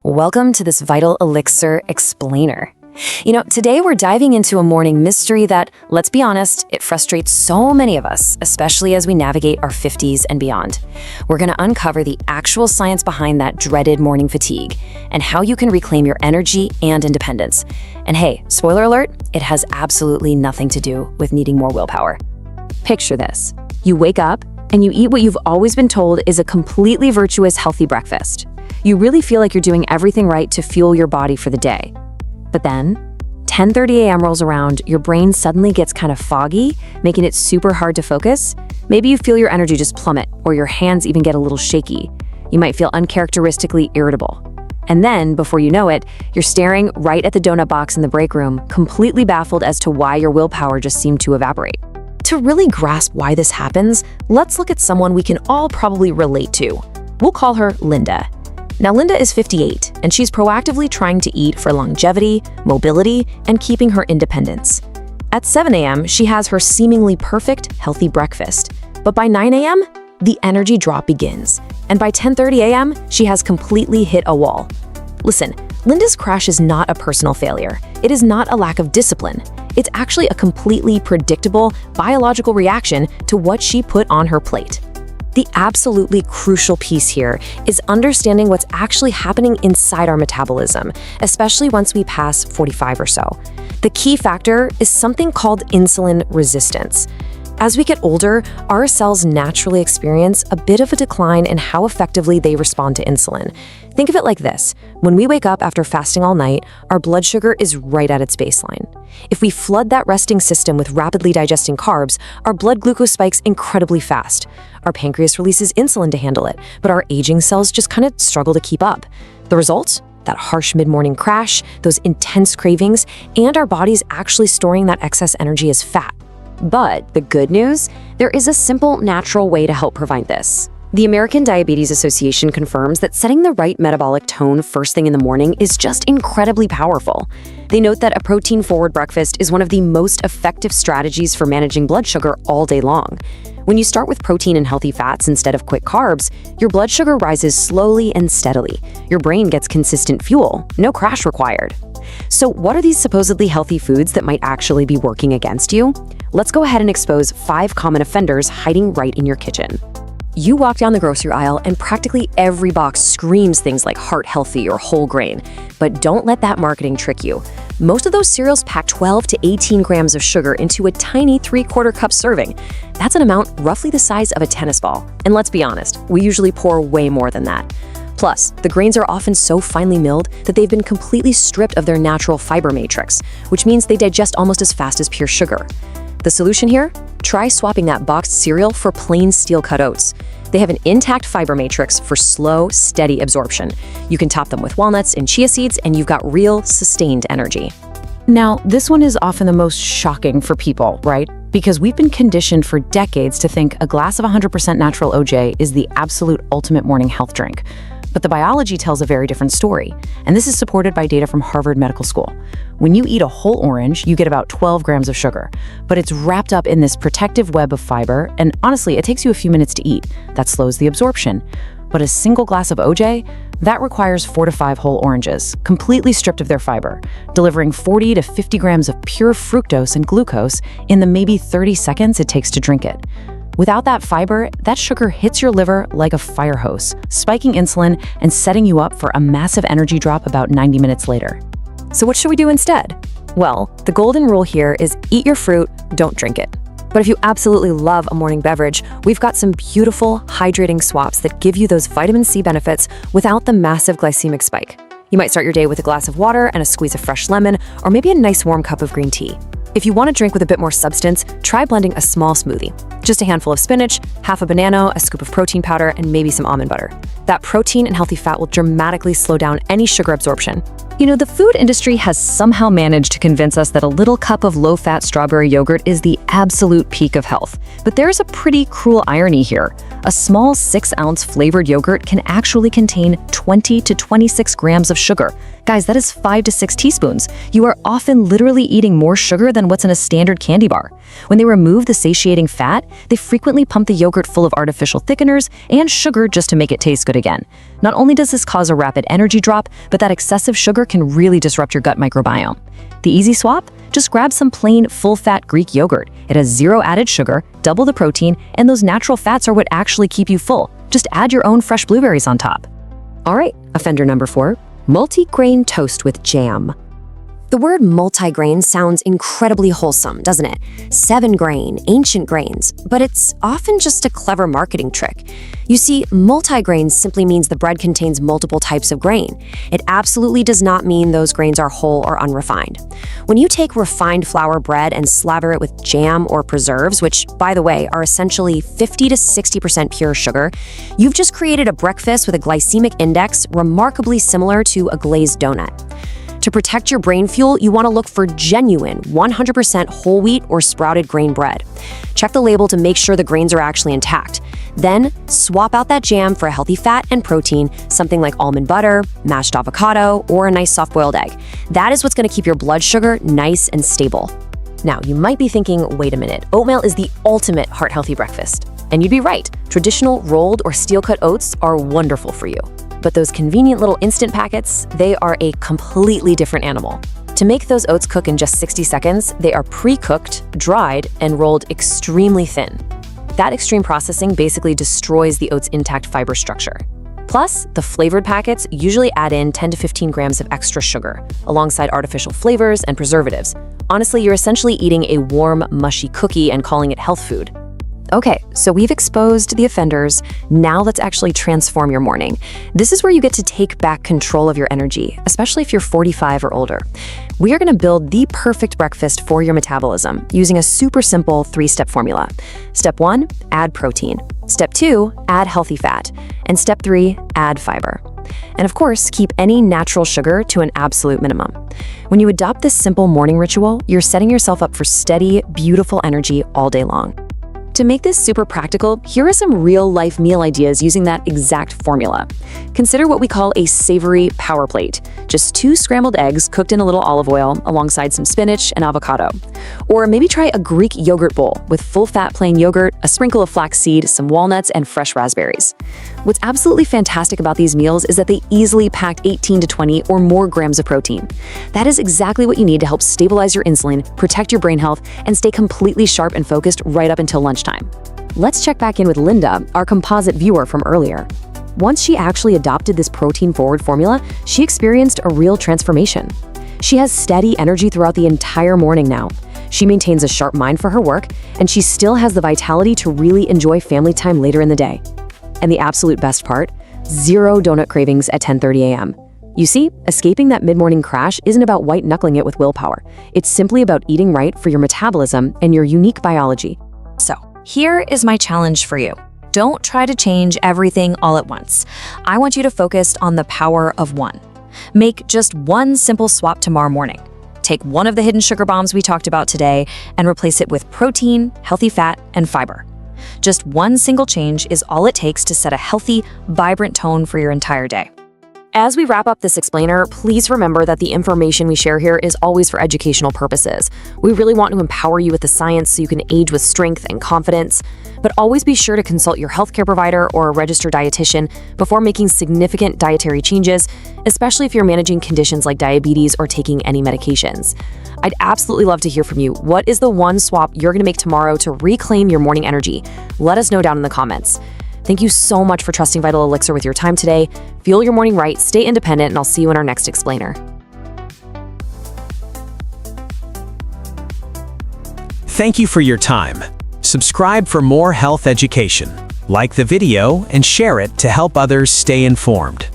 Welcome to this Vital Elixir explainer. Today we're diving into a morning mystery that, let's be honest, it frustrates so many of us, especially as we navigate our 50s and beyond. We're going to uncover the actual science behind that dreaded morning fatigue and how you can reclaim your energy and independence. And hey, spoiler alert, it has absolutely nothing to do with needing more willpower. Picture this. You wake up and you eat what you've always been told is a completely virtuous, healthy breakfast. You really feel like you're doing everything right to fuel your body for the day. But then, 10:30 a.m. rolls around, your brain suddenly gets kind of foggy, making it super hard to focus. Maybe you feel your energy just plummet, or your hands even get a little shaky. You might feel uncharacteristically irritable. And then, before you know it, you're staring right at the donut box in the break room, completely baffled as to why your willpower just seemed to evaporate. To really grasp why this happens, let's look at someone we can all probably relate to. We'll call her Linda. Now, Linda is 58, and she's proactively trying to eat for longevity, mobility, and keeping her independence. At 7 a.m., she has her seemingly perfect, healthy breakfast. But by 9 a.m., the energy drop begins. And by 10:30 a.m., she has completely hit a wall. Listen, Linda's crash is not a personal failure. It is not a lack of discipline. It's actually a completely predictable, biological reaction to what she put on her plate. The absolutely crucial piece here is understanding what's actually happening inside our metabolism, especially once we pass 45 or so. The key factor is something called insulin resistance. As we get older, our cells naturally experience a bit of a decline in how effectively they respond to insulin. Think of it like this. When we wake up after fasting all night, our blood sugar is right at its baseline. If we flood that resting system with rapidly digesting carbs, our blood glucose spikes incredibly fast. Our pancreas releases insulin to handle it, but our aging cells just kind of struggle to keep up. The result? That harsh mid-morning crash, those intense cravings, and our bodies actually storing that excess energy as fat. But the good news? There is a simple, natural way to help prevent this. The American Diabetes Association confirms that setting the right metabolic tone first thing in the morning is just incredibly powerful. They note that a protein-forward breakfast is one of the most effective strategies for managing blood sugar all day long. When you start with protein and healthy fats instead of quick carbs, your blood sugar rises slowly and steadily. Your brain gets consistent fuel, no crash required. So what are these supposedly healthy foods that might actually be working against you? Let's go ahead and expose 5 common offenders hiding right in your kitchen. You walk down the grocery aisle and practically every box screams things like heart healthy or whole grain. But don't let that marketing trick you. Most of those cereals pack 12 to 18 grams of sugar into a tiny 3/4 cup serving. That's an amount roughly the size of a tennis ball. And let's be honest, we usually pour way more than that. Plus, the grains are often so finely milled that they've been completely stripped of their natural fiber matrix, which means they digest almost as fast as pure sugar. The solution here? Try swapping that boxed cereal for plain steel-cut oats. They have an intact fiber matrix for slow, steady absorption. You can top them with walnuts and chia seeds, and you've got real, sustained energy. Now, this one is often the most shocking for people, right? Because we've been conditioned for decades to think a glass of 100% natural OJ is the absolute ultimate morning health drink. But the biology tells a very different story, and this is supported by data from Harvard Medical School. When you eat a whole orange, you get about 12 grams of sugar, but it's wrapped up in this protective web of fiber, and honestly, it takes you a few minutes to eat. That slows the absorption. But a single glass of OJ, that requires 4 to 5 whole oranges, completely stripped of their fiber, delivering 40 to 50 grams of pure fructose and glucose in the maybe 30 seconds it takes to drink it. Without that fiber, that sugar hits your liver like a fire hose, spiking insulin and setting you up for a massive energy drop about 90 minutes later. So what should we do instead? Well, the golden rule here is eat your fruit, don't drink it. But if you absolutely love a morning beverage, we've got some beautiful, hydrating swaps that give you those vitamin C benefits without the massive glycemic spike. You might start your day with a glass of water and a squeeze of fresh lemon, or maybe a nice warm cup of green tea. If you want to drink with a bit more substance, try blending a small smoothie. Just a handful of spinach, half a banana, a scoop of protein powder, and maybe some almond butter. That protein and healthy fat will dramatically slow down any sugar absorption. The food industry has somehow managed to convince us that a little cup of low-fat strawberry yogurt is the absolute peak of health. But there's a pretty cruel irony here. A small 6-ounce flavored yogurt can actually contain 20 to 26 grams of sugar. Guys, that is 5 to 6 teaspoons. You are often literally eating more sugar than what's in a standard candy bar. When they remove the satiating fat, they frequently pump the yogurt full of artificial thickeners and sugar just to make it taste good again. Not only does this cause a rapid energy drop, but that excessive sugar can really disrupt your gut microbiome. The easy swap? Just grab some plain, full-fat Greek yogurt. It has 0 added sugar, double the protein, and those natural fats are what actually keep you full. Just add your own fresh blueberries on top. All right, offender number 4, multi-grain toast with jam. The word multi-grain sounds incredibly wholesome, doesn't it? 7-grain, ancient grains, but it's often just a clever marketing trick. You see, multi-grain simply means the bread contains multiple types of grain. It absolutely does not mean those grains are whole or unrefined. When you take refined flour bread and slather it with jam or preserves, which, by the way, are essentially 50 to 60% pure sugar, you've just created a breakfast with a glycemic index remarkably similar to a glazed donut. To protect your brain fuel, you want to look for genuine, 100% whole wheat or sprouted grain bread. Check the label to make sure the grains are actually intact. Then, swap out that jam for a healthy fat and protein, something like almond butter, mashed avocado, or a nice soft-boiled egg. That is what's going to keep your blood sugar nice and stable. Now, you might be thinking, wait a minute, oatmeal is the ultimate heart-healthy breakfast. And you'd be right. Traditional rolled or steel-cut oats are wonderful for you. But those convenient little instant packets, they are a completely different animal. To make those oats cook in just 60 seconds, they are pre-cooked, dried, and rolled extremely thin. That extreme processing basically destroys the oat's intact fiber structure. Plus, the flavored packets usually add in 10 to 15 grams of extra sugar, alongside artificial flavors and preservatives. Honestly, you're essentially eating a warm, mushy cookie and calling it health food. Okay, so we've exposed the offenders. Now let's actually transform your morning. This is where you get to take back control of your energy, especially if you're 45 or older. We are going to build the perfect breakfast for your metabolism using a super simple 3-step formula. Step 1, add protein. Step 2, add healthy fat. And step 3, add fiber. And of course, keep any natural sugar to an absolute minimum. When you adopt this simple morning ritual, you're setting yourself up for steady, beautiful energy all day long. To make this super practical, here are some real-life meal ideas using that exact formula. Consider what we call a savory power plate. Just 2 scrambled eggs cooked in a little olive oil alongside some spinach and avocado. Or maybe try a Greek yogurt bowl with full-fat plain yogurt, a sprinkle of flaxseed, some walnuts, and fresh raspberries. What's absolutely fantastic about these meals is that they easily pack 18 to 20 or more grams of protein. That is exactly what you need to help stabilize your insulin, protect your brain health, and stay completely sharp and focused right up until lunchtime. Let's check back in with Linda, our composite viewer from earlier. Once she actually adopted this protein-forward formula, she experienced a real transformation. She has steady energy throughout the entire morning now. She maintains a sharp mind for her work, and she still has the vitality to really enjoy family time later in the day. And the absolute best part, 0 donut cravings at 10:30 a.m. You see, escaping that mid-morning crash isn't about white-knuckling it with willpower. It's simply about eating right for your metabolism and your unique biology. So, here is my challenge for you. Don't try to change everything all at once. I want you to focus on the power of one. Make just one simple swap tomorrow morning. Take one of the hidden sugar bombs we talked about today and replace it with protein, healthy fat, and fiber. Just one single change is all it takes to set a healthy, vibrant tone for your entire day. As we wrap up this explainer, please remember that the information we share here is always for educational purposes. We really want to empower you with the science so you can age with strength and confidence, but always be sure to consult your healthcare provider or a registered dietitian before making significant dietary changes, especially if you're managing conditions like diabetes or taking any medications. I'd absolutely love to hear from you. What is the one swap you're going to make tomorrow to reclaim your morning energy? Let us know down in the comments. Thank you so much for trusting Vital Elixir with your time today. Fuel your morning right, stay independent, and I'll see you in our next explainer. Thank you for your time. Subscribe for more health education. Like the video and share it to help others stay informed.